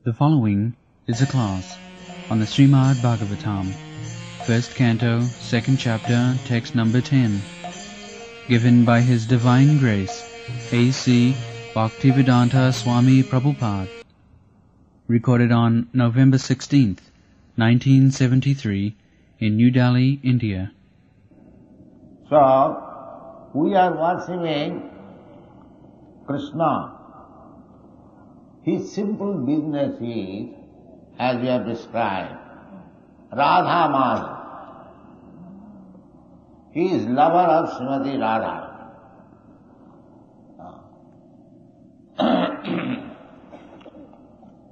The following is a class on the Srimad Bhagavatam, first canto, second chapter, text number 10, given by His Divine Grace, A.C. Bhaktivedanta Swami Prabhupada, recorded on November 16th, 1973, in New Delhi, India. So, we are worshipping Krishna. His simple business is, as we have described, Radha Madhava. He is lover of Srimati Radha.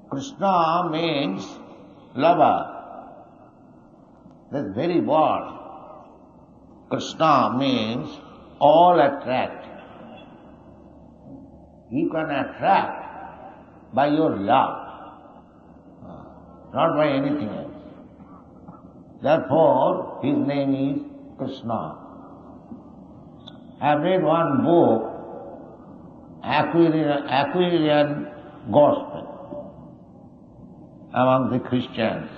Krishna means lover. That very word. Krishna means all attract. You can attract by your love, not by anything else. Therefore, his name is Krishna. I have read one book, Aquarian Gospel, among the Christians.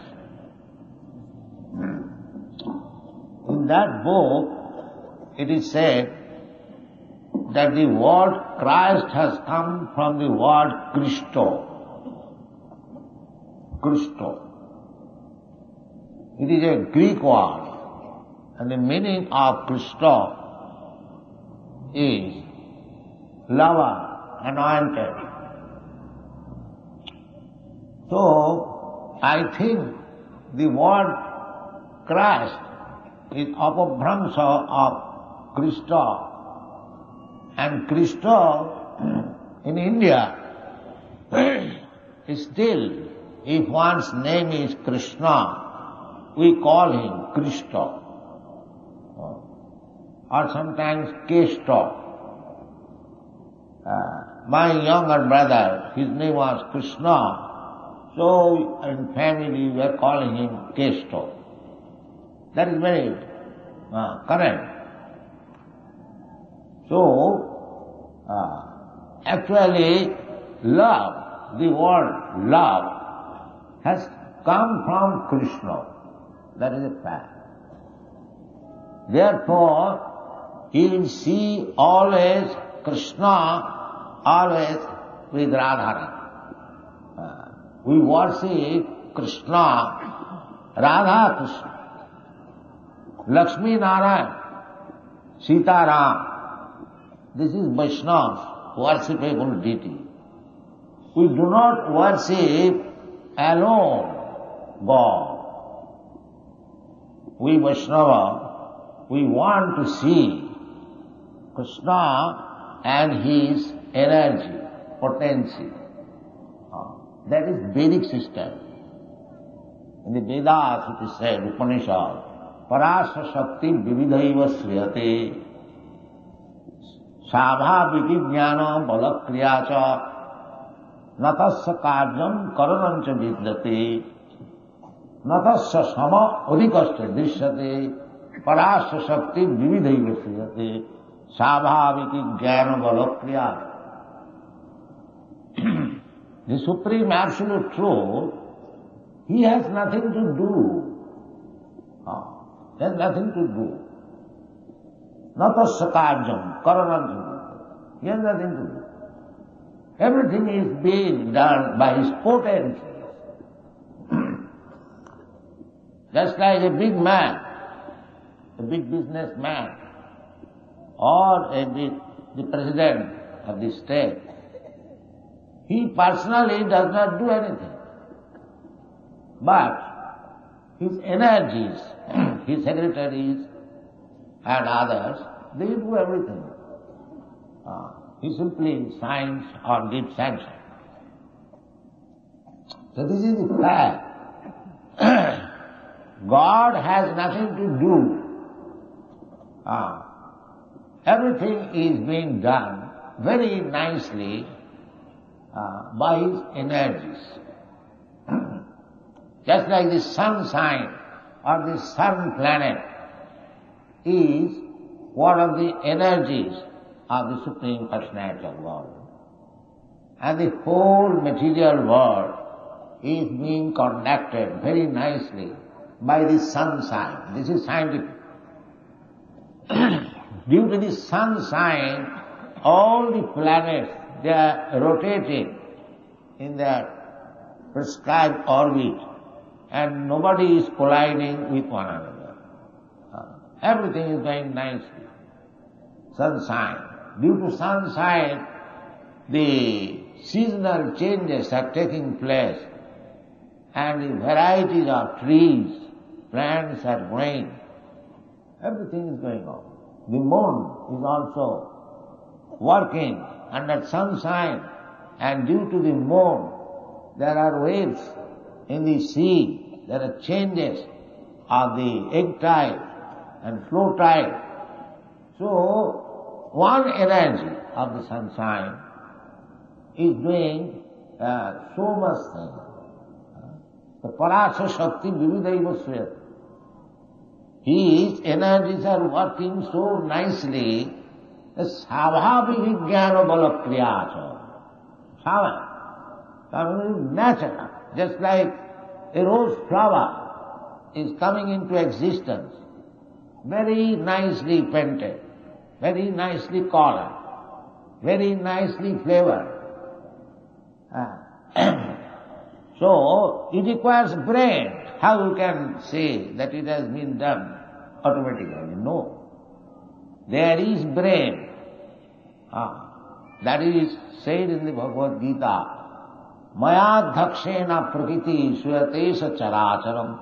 In that book, it is said that the word Christ has come from the word Christo. Christo. It is a Greek word, and the meaning of Christo is lover, anointed. So, I think the word Christ is apabhramsa of Christo. And Krishna in India is still, if one's name is Krishna, we call him Krishna. Or sometimes Keshta. My younger brother, his name was Krishna, so in family we are calling him Keshta. That is very correct. So, actually, love, the word love, has come from Krishna. That is a fact. Therefore, you will see always Krishna, always with Radharani. We worship Krishna, Radha Krishna, Lakshmi Narayan, Sita Ram. This is Vaishnava's worshipable deity. We do not worship alone God. We Vaishnava, we want to see Krishna and his energy, potency. That is Vedic system. In the Vedas it is said, Upanishad, Parasya Shakti Vividhaiva Sriyate Svabhaviki jnana balakriya cha natasya karyam karanam cha vidyate natasya sama adhikasya drishyate parasya shakti vividhaiva sriyate svabhaviki jnana balakriya. The Supreme Absolute Truth, he has nothing to do. He has nothing to do. Natasya karyam karanam. He has nothing to do. Everything is being done by his potency. Just like a big man, a big businessman, or the president of the state, he personally does not do anything. But his energies, his secretaries and others, they do everything. He simply signs or gives sanction. So this is the fact. God has nothing to do. Everything is being done very nicely by his energies. Just like the sun sign or the sun planet is one of the energies of the Supreme Personality of God. And the whole material world is being conducted very nicely by the sun sign. This is scientific. Due to the sun sign, all the planets, they are rotating in their prescribed orbit, and nobody is colliding with one another. Everything is going nicely. Sun sign. Due to sun sign, the seasonal changes are taking place, and the varieties of trees, plants are growing. Everything is going on. The moon is also working under sun sign, and due to the moon, there are waves in the sea, there are changes of the egg tide and flow tide. So, one energy of the sun sign is doing so much thing. The Parasa Shakti Vividaiva Sweta. His energies are working so nicely that Savhavi Vijnana Bala Kriyacha. Savhavi is natural. Just like a rose flower is coming into existence, very nicely painted, very nicely colored, very nicely flavored. So, it requires brain. How you can say that it has been done automatically? No. There is brain. That is said in the Bhagavad Gita. Maya dhakshena prakriti suyatesha characharam.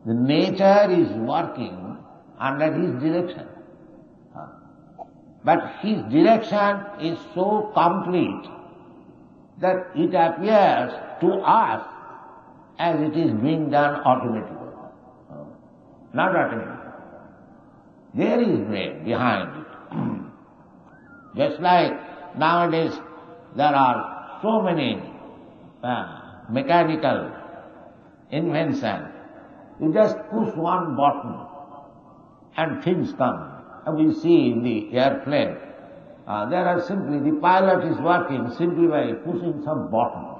The nature is working under his direction. But his direction is so complete that it appears to us as it is being done automatically. Not automatically. There is brain behind it. Just like nowadays there are so many mechanical inventions. You just push one button and things come. And we see in the airplane, there are simply, the pilot is working simply by pushing some button.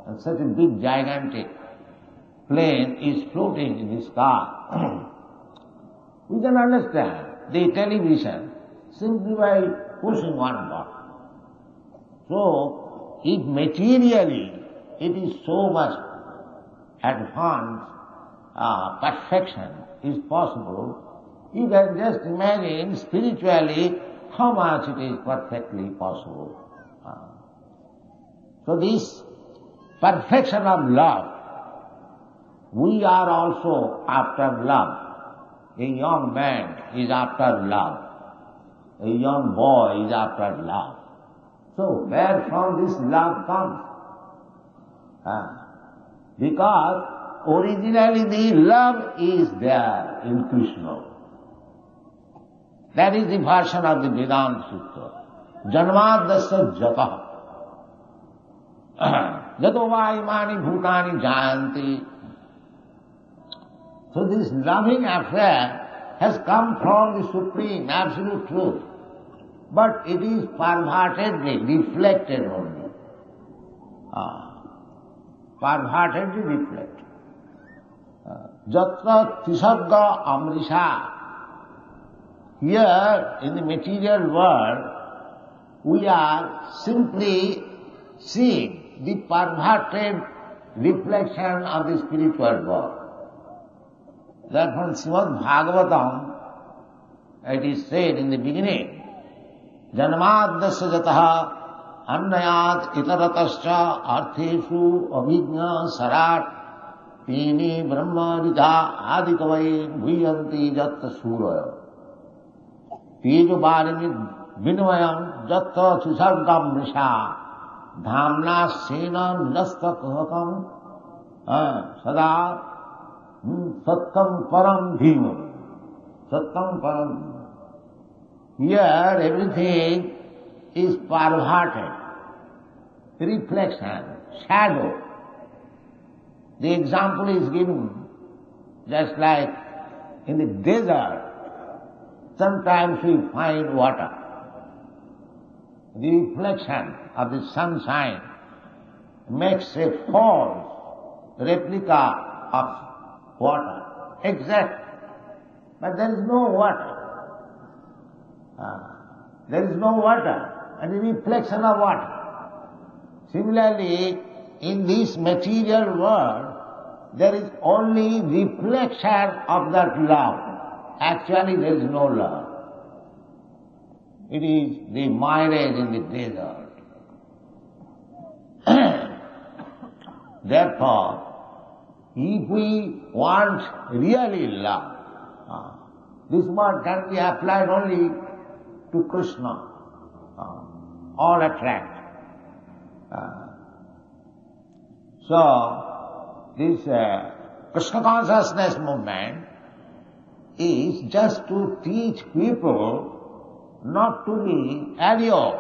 And such a big gigantic plane is floating in the sky. We can understand the television simply by pushing one button. So, if materially it is so much advanced, perfection is possible, you can just imagine spiritually how much it is perfectly possible. So this perfection of love, we are also after love. A young man is after love. A young boy is after love. So where from this love comes? Because originally the love is there in Krishna. That is the version of the Vedanta Sutra. Janmadasya jataha. Jato va imani bhutani jayanti. So this loving affair has come from the Supreme Absolute Truth. But it is pervertedly reflected only. Pervertedly reflected. Jatra tisabga amrisha. Here, in the material world, we are simply seeing the perverted reflection of the spiritual world. Therefore, in Srimad Bhagavatam, it is said in the beginning, Janmadasya jataha annayat itaratascha artheshu abhijna sarat tini brahma ridha adikavai bhuyanti jatta suraya. Tejo bharimi vinvayam jatta susargam risha dhamna sena nilasta kahakam sada sattam param dhimam. Sattam param. Here everything is perverted. Reflection, shadow. The example is given just like in the desert. Sometimes we find water. The reflection of the sunshine makes a false replica of water, exact, but there is no water. There is no water, and a reflection of water. Similarly, in this material world, there is only reflection of that love. Actually, there is no love. It is the mirage in the desert. Therefore, if we want really love, this word can be applied only to Krishna, all attract. So, this Krishna consciousness movement is just to teach people not to be allured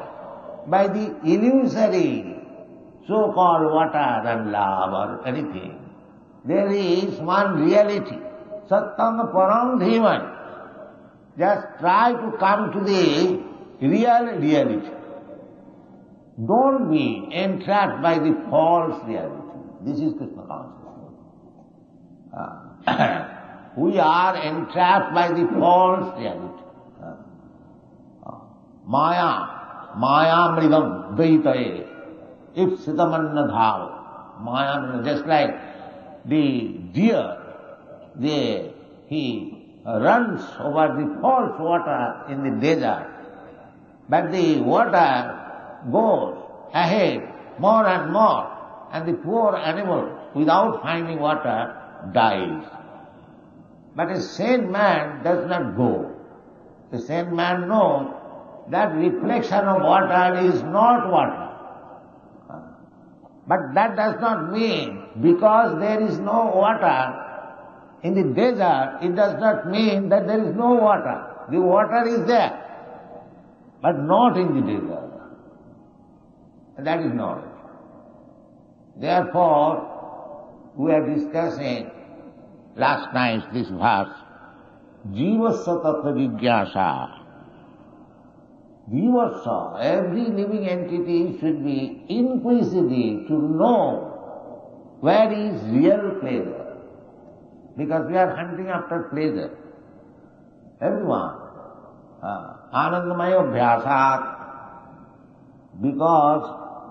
by the illusory so-called water and love or anything. There is one reality, Sattam Param Dhiman. Just try to come to the real reality. Don't be entrapped by the false reality. This is Krishna consciousness. We are entrapped by the false reality. Maya mridam dvaitaye, ipsitamanna dhava. Maya mridam, just like the deer, he runs over the false water in the desert, but the water goes ahead more and more, and the poor animal, without finding water, dies. But a sane man does not go. The sane man knows that reflection of water is not water. But that does not mean, because there is no water in the desert, it does not mean that there is no water. The water is there, but not in the desert. And that is knowledge. Therefore, we are discussing last night this verse, Jivasya tattva jigyasa. Jivasya, every living entity should be inquisitive to know where is real pleasure. Because we are hunting after pleasure. Everyone. Anandamaya abhyasat. Because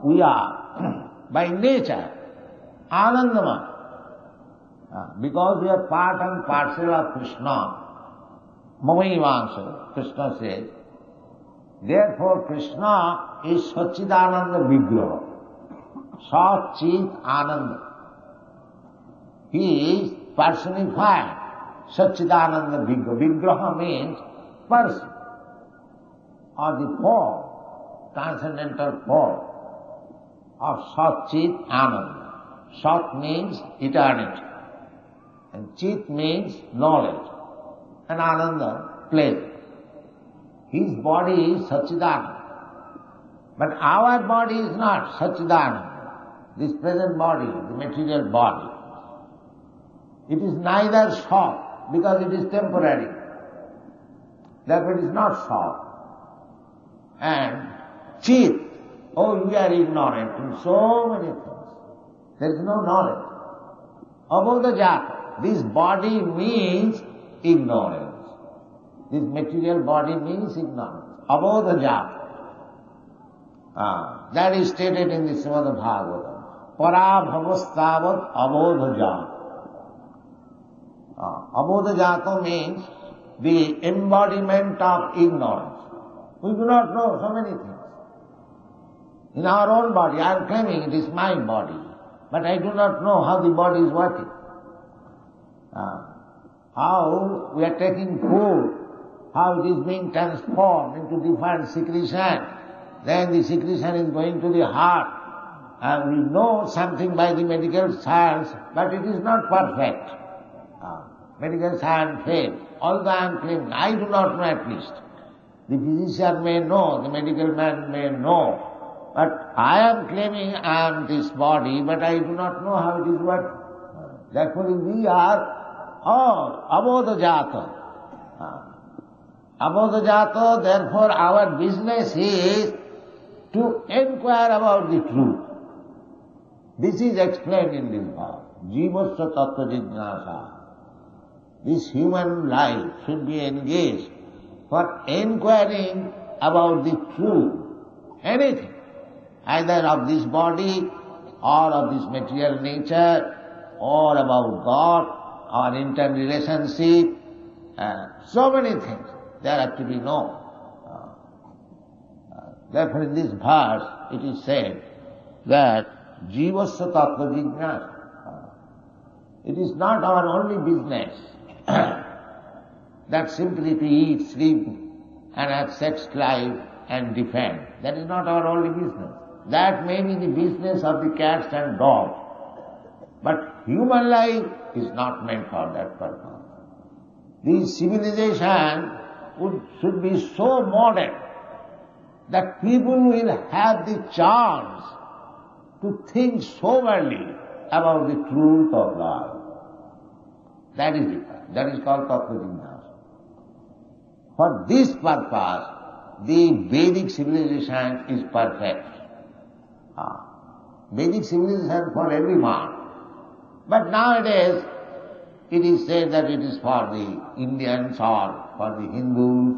we are by nature Anandamaya. Because we are part and parcel of Krishna. Mamaivansha, Krishna says. Therefore Krishna is Satchidananda Vigraha. Sat-Chit Ananda. He is personified Satchidananda Vigraha. Vigraha means person or the form, transcendental form of Sat-Chit Ananda. Sat means eternity, and Chit means knowledge, and Ananda, pleasure. His body is Satchidananda, but our body is not Satchidananda. This present body, the material body, it is neither Sat, because it is temporary, therefore it is not Sat, and Chit, oh, we are ignorant in so many things. There is no knowledge. Abodha jata, this body means ignorance. This material body means ignorance. Abodha jata. That is stated in the Srimad Bhagavatam. Parabhavastavat abodha jata. Abodha jata means the embodiment of ignorance. We do not know so many things. In our own body, I am claiming it is my body, but I do not know how the body is working. How we are taking food, how it is being transformed into different secretion. Then the secretion is going to the heart, and we know something by the medical science, but it is not perfect. Medical science fails. Although I am claiming, I do not know at least. The physician may know, the medical man may know, but I am claiming I am this body, but I do not know how it is working. Therefore we are all abodha jata. Abodha jata, therefore our business is to inquire about the truth. This is explained in this verse. Jivasya tattva jignasa. This human life should be engaged for inquiring about the truth, anything, either of this body or of this material nature or about God or interrelationship. So many things there have to be known. Therefore in this verse it is said that Jivasya tattva jignasa. It is not our only business that simply to eat, sleep and have sex life and defend. That is not our only business. That may be the business of the cats and dogs. But human life is not meant for that purpose. The civilization should be so modern that people will have the chance to think soberly about the truth of life. That is it. That is called tattva jignasa. For this purpose, the Vedic civilization is perfect. Vedic civilization for everyone. But nowadays, it is said that it is for the Indians or for the Hindus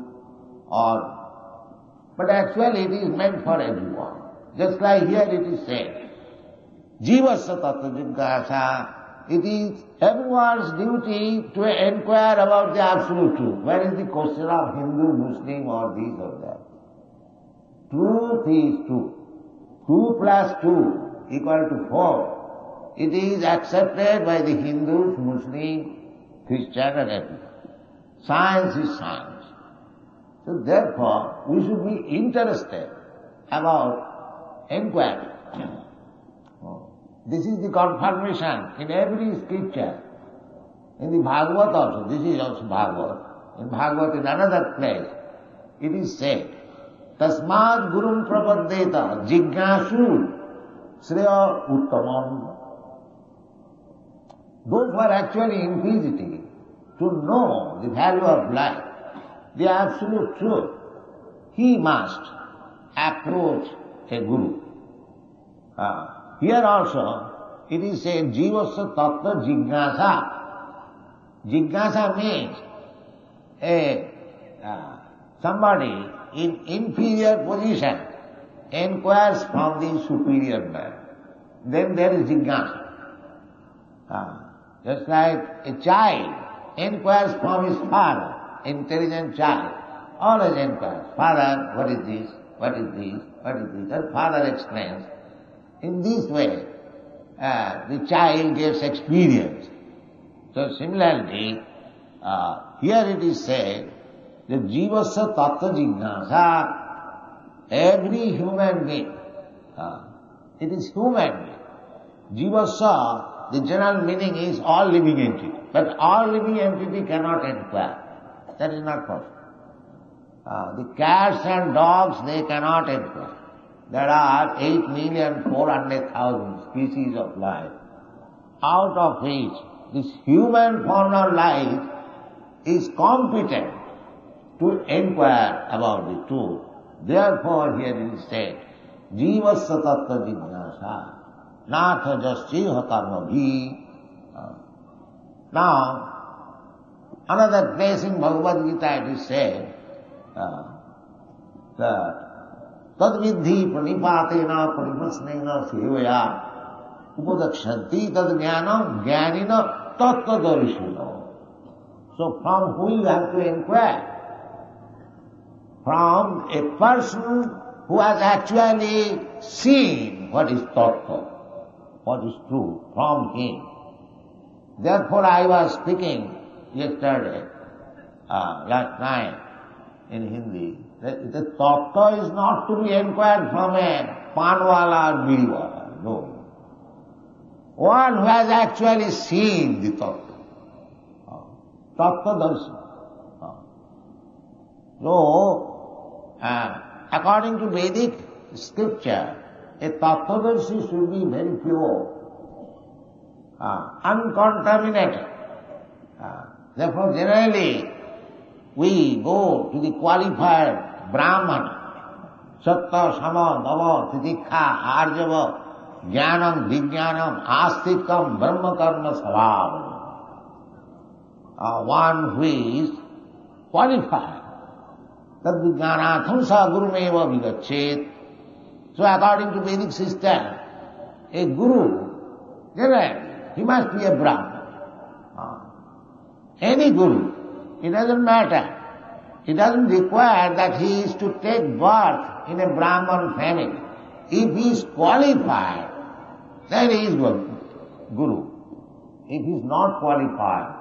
but actually it is meant for everyone. Just like here it is said, Jivasya tattva jignasa, it is everyone's duty to inquire about the absolute truth. Where is the question of Hindu, Muslim or this or that? Truth is truth. 2 plus 2 equal to 4. It is accepted by the Hindus, Muslim, Christian and everyone. Science is science. So therefore, we should be interested about inquiry. This is the confirmation in every scripture. In the Bhagavad also, this is also Bhagavad. In Bhagavad, in another place, it is said, Tasmad Gurum Prapaddeta Jignasu Sreya Uttamam. Those who are actually inquisitive to know the value of life, the absolute truth, he must approach a guru. Here also, it is said, Jivasya tattva jignasa. Jignasa means somebody in inferior position inquires from the superior man. Then there is jignasa. Just like a child inquires from his father, intelligent child, always inquires, Father, what is this? What is this? What is this? And father explains. In this way, the child gets experience. So similarly, here it is said that Jivasya tattva jignasa, every human being, it is human being. Jivasya, the general meaning is all living entity. But all living entity cannot inquire. That is not possible. The cats and dogs, they cannot inquire. There are 8,400,000 species of life, out of which this human form of life is competent to inquire about the truth. Therefore here it is said, Jivasya tattva jignasa, natha jasya karma bhi. Now, another place in Bhagavad Gita it is said that Tadvidhi pranipatena pariprasnena sevaya upadakshanti tad jnanam jnanina tattvadarshino. So from who you have to inquire? From a person who has actually seen what is tattva, what is true, from him. Therefore I was speaking yesterday, last night in Hindi, the tattva is not to be inquired from a panwala or biriwala, no. One who has actually seen the tattva, tattva darshan. So, according to Vedic Scripture, a tattvadarshi should be very pure, uncontaminated. Therefore, generally, we go to the qualified Brahmana, Satta, Sama, Dava, Titikha, Arjava, jnanam, vijnanam, astikam, brahma karma sabhavam. One who is qualified. Tad vijnanatham sa gurumeva vigachet. So according to Vedic system, a guru, he must be a Brahman. Any guru, it doesn't matter. It doesn't require that he is to take birth in a Brahman family. If he is qualified, then he is guru. If he is not qualified,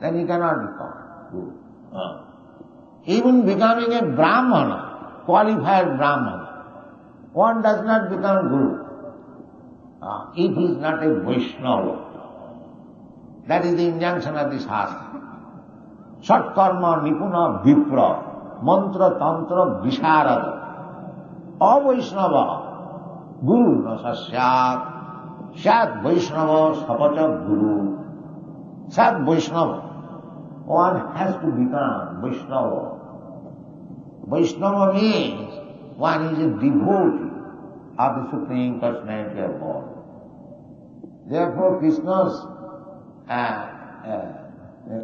then he cannot become guru. Even becoming a Brahmana, qualified Brahmana, one does not become guru if he is not a Vaishnava. That is the injunction of this Shastra. Sat karma nipuna vipra, mantra tantra visharada, avaishnava, guru na sasyat, sat Vaishnava sapacha guru. Sat Vaishnava, one has to become Vaishnava. Vaishnava means one is a devotee of the Supreme Personality of God. Therefore Krishna's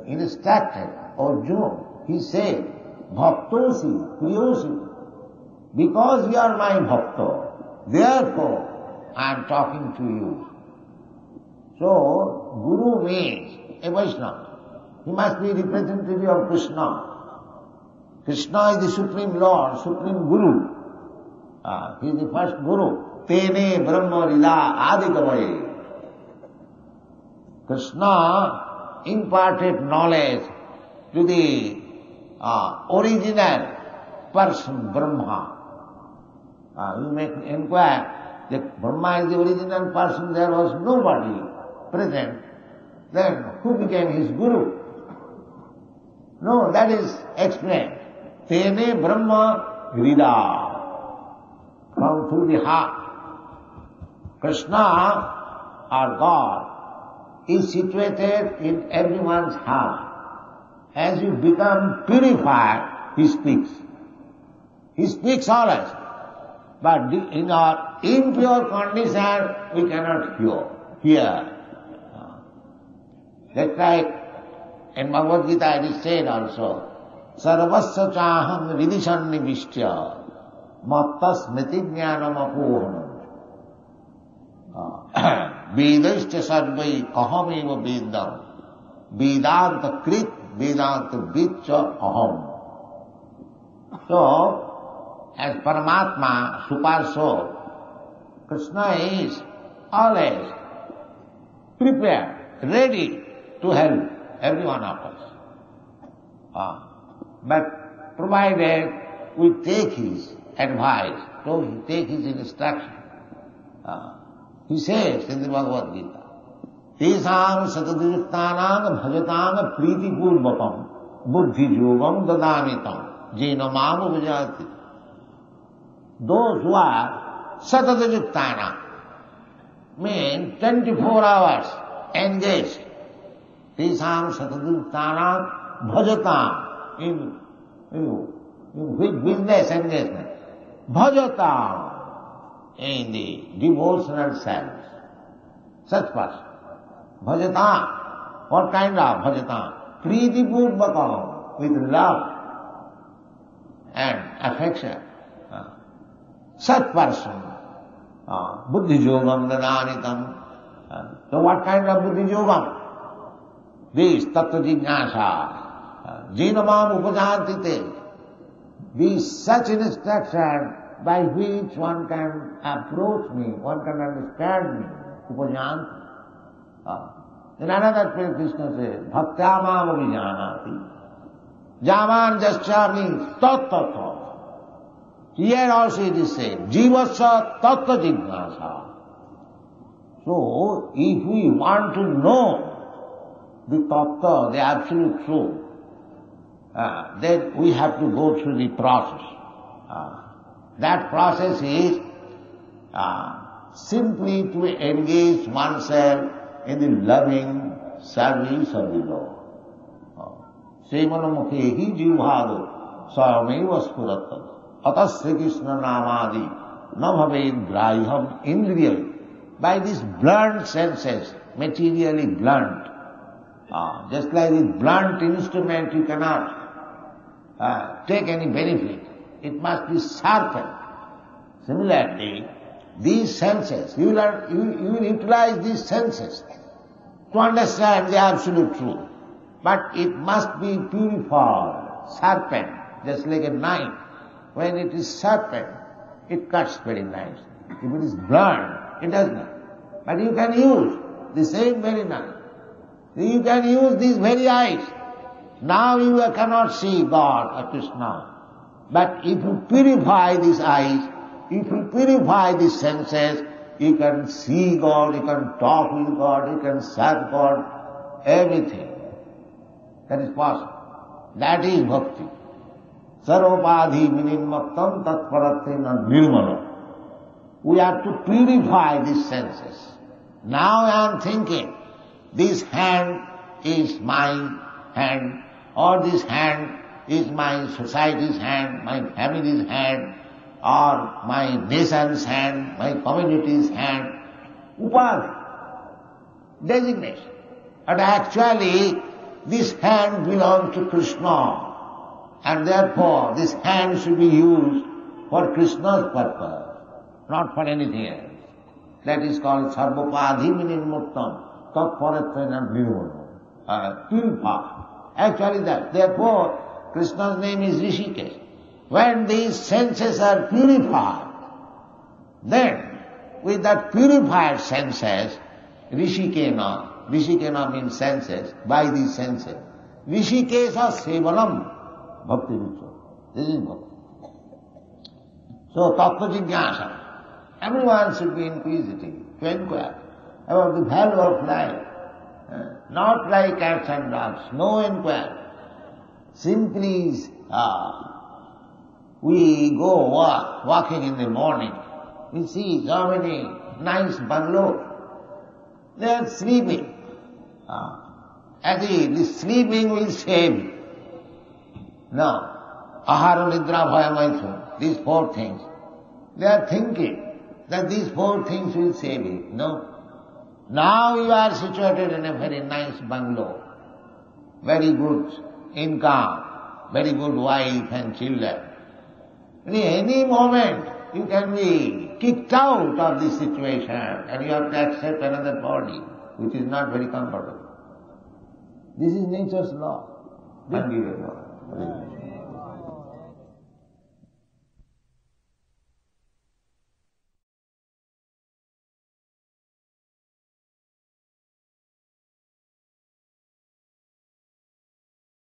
instructed Arjuna, he said, Bhaktosi, Priyosi, because you are my Bhakta, therefore I am talking to you. So, Guru means a Vaishnava. He must be representative of Krishna. Krishna is the Supreme Lord, Supreme Guru. He is the first Guru. Tene Brahma Rila Adikavaye. Krishna imparted knowledge to the original person, Brahma. You may inquire that Brahma is the original person, there was nobody present. Then who became his Guru? No, that is explained. Tene Brahma Hrida. From through the heart. Krishna, our God, is situated in everyone's heart. As you become purified, he speaks. He speaks always. But in our impure condition, we cannot hear. That's like in Bhagavad Gita it is said also, Sarvasya chaham ridishan nivishya matta smriti jnanam apohanam Vedaischa sarvai ahameva vedam Vedanta krit Vedanta vidcha aham. So, as Paramatma, Super Soul, Krishna is always prepared, ready to help every one of us. But provided we take his advice, take his instruction. He says in the Bhagavad Gita, Tesam sataduruktanam bhajatam priti purvakam buddhi yogam dadamitam jena mamu vijati. Those who are sataduruktanam mean 24 hours engaged. Tesam sataduruktanam bhajatam in which business engagement? Bhajatam in the devotional service. Such person. Bhajatam. What kind of bhajatam? Priti purvakam, with love and affection. Such person. Buddhi yogam dadanitam. So what kind of buddhi yogam? This tattva jignasa. Jinamam upajantite. This such instruction by which one can approach me, one can understand me. Upajant. In another place Krishna says, Bhaktyamam avijanati. Jaman jascha means tattva. Here also it is said, Jivasya tattva jignasa. So, if we want to know the tattva, the absolute truth, then we have to go through the process. That process is simply to engage oneself in the loving service of the Lord. Semanamukhehi jivhado swameva spuratta atas Krishna namadi na bhaved graham indriyai by these blunt senses, materially blunt. Just like with blunt instrument you cannot take any benefit. It must be sharpened. Similarly, these senses, you will utilize these senses to understand the absolute truth. But it must be purified, sharpened, just like a knife. When it is sharpened, it cuts very nicely. If it is blunt, it does not. But you can use the same very knife. You can use these very eyes. Now you cannot see God or Krishna. But if you purify these eyes, if you purify these senses, you can see God, you can talk with God, you can serve God, everything. That is possible. That is bhakti. Sarvopadhi vinimmattam tatparatrena nirmala. We have to purify these senses. Now I am thinking, this hand is my hand, or this hand is my society's hand, my family's hand, or my nation's hand, my community's hand. Upadhi, designation. But actually, this hand belongs to Krishna, and therefore this hand should be used for Krishna's purpose, not for anything else. That is called sarvopadhi vinimmattam tatparatrena nirmala. Purify. Actually that. Therefore, Krishna's name is Rishikesh. When these senses are purified, then with that purified senses, Rishikena means senses, by these senses, Rishikesha sevanam bhakti ritual. This is bhakti. So, tattva jignasa. Everyone should be inquisitive, to inquire about the value of life. Not like cats and dogs, no inquiry. Simply, we go walking in the morning, we see so many nice bungalows. They are sleeping. The sleeping will save. No. Ahara, nidra, bhaya, maithu. These four things. They are thinking that these four things will save you. No. Now you are situated in a very nice bungalow, very good income, very good wife and children. In any moment you can be kicked out of this situation and you have to accept another body which is not very comfortable. This is nature's law. Don't give it law.